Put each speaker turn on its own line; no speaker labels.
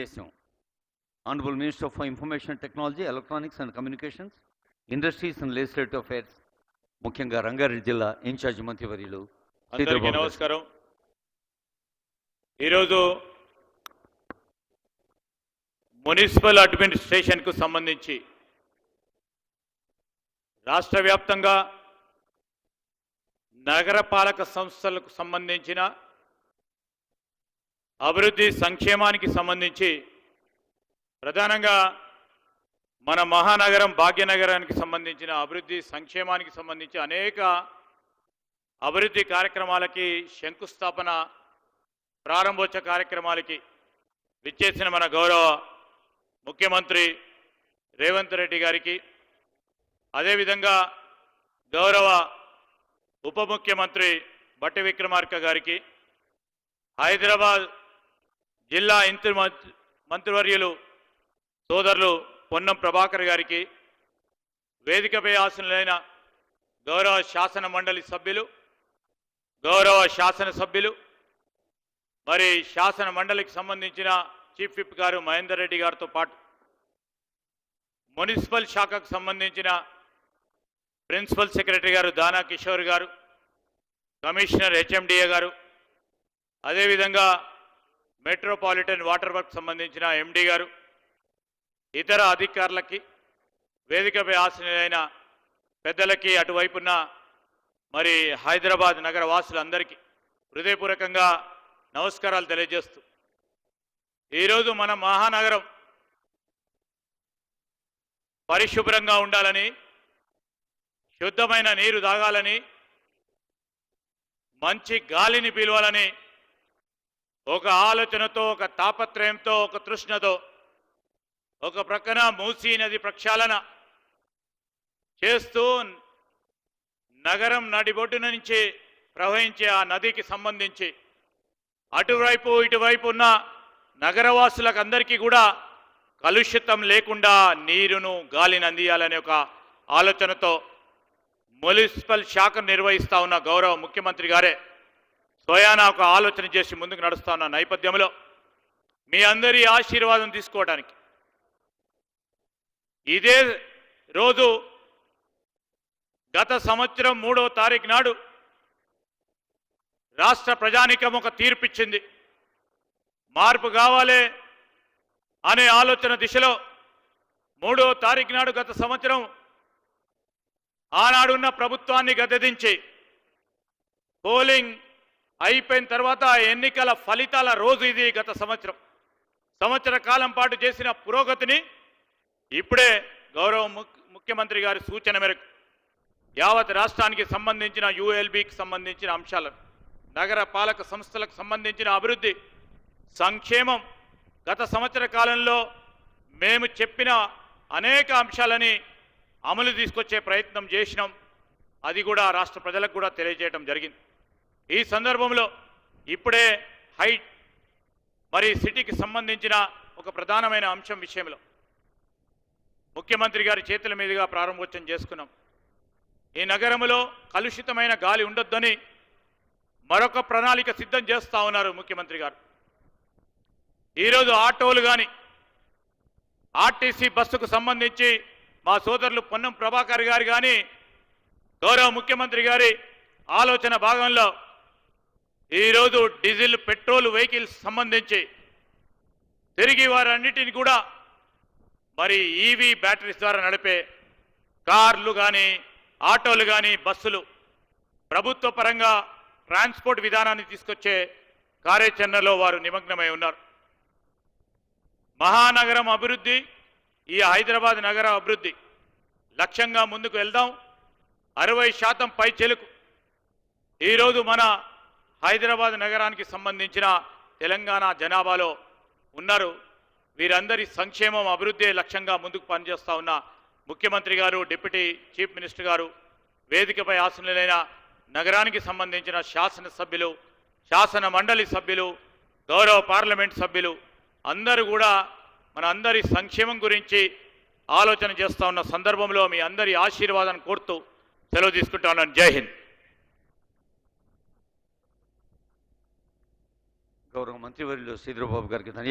దేశం Honorable Minister for Information Technology, Electronics and Communications, Industries and Legislative Affairs, ముఖ్యంగా రంగారెడ్డి జిల్లా incharge మంత్రివర్యులు
అందరికీ నమస్కారం. ఈరోజు మున్సిపల్ అడ్మినిస్ట్రేషన్కు సంబంధించి రాష్ట్ర వ్యాప్తంగా నగరపాలక సంస్థలకు సంబంధించిన అభివృద్ధి సంక్షేమానికి సంబంధించి ప్రధానంగా మన మహానగరం భాగ్యనగరానికి సంబంధించిన అభివృద్ధి సంక్షేమానికి సంబంధించి అనేక అభివృద్ధి కార్యక్రమాలకి శంకుస్థాపన ప్రారంభోత్సవ కార్యక్రమాలకి విచ్చేసిన మన గౌరవ ముఖ్యమంత్రి రేవంత్ రెడ్డి గారికి, అదేవిధంగా గౌరవ ఉప ముఖ్యమంత్రి బట్టి విక్రమార్క గారికి, హైదరాబాద్ జిల్లా మంత్రివర్యులు సోదరులు పొన్నం ప్రభాకర్ గారికి, వేదికపై ఆసనులైన గౌరవ శాసన మండలి సభ్యులు, గౌరవ శాసనసభ్యులు, మరి శాసన మండలికి సంబంధించిన చీఫ్ విప్ గారు మహేందర్ రెడ్డి గారితో పాటు మున్సిపల్ శాఖకు సంబంధించిన ప్రిన్సిపల్ సెక్రటరీ గారు దానా కిషోర్ గారు, కమిషనర్ హెచ్ఎండిఏ గారు, అదేవిధంగా మెట్రోపాలిటన్ వాటర్ వర్క్ సంబంధించిన ఎండి గారు, ఇతర అధికారులకి, వేదికపై ఆసీనులైన పెద్దలకి, అటువైపున్న మరి హైదరాబాద్ నగర వాసులందరికీ హృదయపూర్వకంగా నమస్కారాలు తెలియజేస్తూ, ఈరోజు మన మహానగరం పరిశుభ్రంగా ఉండాలని, శుద్ధమైన నీరు తాగాలని, మంచి గాలిని పీల్వాలని ఒక ఆలోచనతో, ఒక తాపత్రయంతో, ఒక తృష్ణతో ఒక ప్రక్కన మూసీ నది ప్రక్షాళన చేస్తూ నగరం నడిబొడ్డున నుంచి ప్రవహించే ఆ నదికి సంబంధించి అటువైపు ఇటువైపు ఉన్న నగరవాసులకు అందరికీ కూడా కలుషితం లేకుండా నీరును గాలిని అందియాలనే ఒక ఆలోచనతో మున్సిపల్ శాఖను నిర్వహిస్తూ ఉన్న గౌరవ ముఖ్యమంత్రి గారే స్వయానా ఒక ఆలోచన చేసి ముందుకు నడుస్తూ ఉన్న నేపథ్యంలో మీ అందరి ఆశీర్వాదం తీసుకోవడానికి ఇదే రోజు గత సంవత్సరం 3వ తారీఖు నాడు రాష్ట్ర ప్రజానీకం ఒక తీర్పిచ్చింది. మార్పు కావాలి అనే ఆలోచన దిశలో 3వ తారీఖు నాడు గత సంవత్సరం ఆనాడున్న ప్రభుత్వాన్ని గద్దెదించి పోలింగ్ అయిపోయిన తర్వాత ఎన్నికల ఫలితాల రోజు ఇది. గత సంవత్సర కాలం పాటు చేసిన పురోగతిని ఇప్పుడే గౌరవ ముఖ్యమంత్రి గారి సూచన మేరకు యావత్ రాష్ట్రానికి సంబంధించిన యుఎల్బికి సంబంధించిన అంశాలను, నగర పాలక సంస్థలకు సంబంధించిన అభివృద్ధి సంక్షేమం గత సంవత్సర కాలంలో మేము చెప్పిన అనేక అంశాలని అమలు తీసుకొచ్చే ప్రయత్నం చేసినాం. అది కూడా రాష్ట్ర ప్రజలకు కూడా తెలియజేయడం జరిగింది. ఈ సందర్భంలో ఇప్పుడే మరి సిటీకి సంబంధించిన ఒక ప్రధానమైన అంశం విషయంలో ముఖ్యమంత్రి గారి చేతుల మీదుగా ప్రారంభోత్సవం చేసుకున్నాం. ఈ నగరంలో కలుషితమైన గాలి ఉండొద్దని మరొక ప్రణాళిక సిద్ధం చేస్తూ ఉన్నారు ముఖ్యమంత్రి గారు. ఈరోజు ఆటోలు కానీ, ఆర్టీసీ బస్సుకు సంబంధించి మా సోదరులు పొన్నం ప్రభాకర్ గారు కానీ గౌరవ ముఖ్యమంత్రి గారి ఆలోచన భాగంలో ఈరోజు డీజిల్ పెట్రోల్ వెహికల్స్ సంబంధించి తిరిగి వారన్నిటిని కూడా మరి ఈవీ బ్యాటరీస్ ద్వారా నడిపే కార్లు కానీ, ఆటోలు కానీ, బస్సులు ప్రభుత్వ పరంగా ట్రాన్స్పోర్ట్ విధానాన్ని తీసుకొచ్చే కార్యాచరణలో వారు నిమగ్నమై ఉన్నారు. మహానగరం అభివృద్ధి, ఈ హైదరాబాద్ నగర అభివృద్ధి లక్ష్యంగా ముందుకు వెళ్దాం. 60% పై చెలుకు ఈరోజు మన హైదరాబాద్ నగరానికి సంబంధించిన తెలంగాణ జనాభాలో ఉన్నారు. వీరందరి సంక్షేమం, అభివృద్ధి లక్ష్యంగా ముందుకు పనిచేస్తూ ఉన్న ముఖ్యమంత్రి గారు, డిప్యూటీ చీఫ్ మినిస్టర్ గారు, వేదికపై ఆసీనులైన నగరానికి సంబంధించిన శాసనసభ్యులు, శాసన మండలి సభ్యులు, గౌరవ పార్లమెంట్ సభ్యులు అందరూ కూడా మన అందరి సంక్షేమం గురించి ఆలోచన చేస్తూ ఉన్న సందర్భంలో మీ అందరి ఆశీర్వాదాన్ని కోరుతూ సెలవు తీసుకుంటా ఉన్నాను. జై హింద్.
గౌరవ మంత్రివర్యులు శ్రీధరబాబు గారికి ధన్యవాదాలు.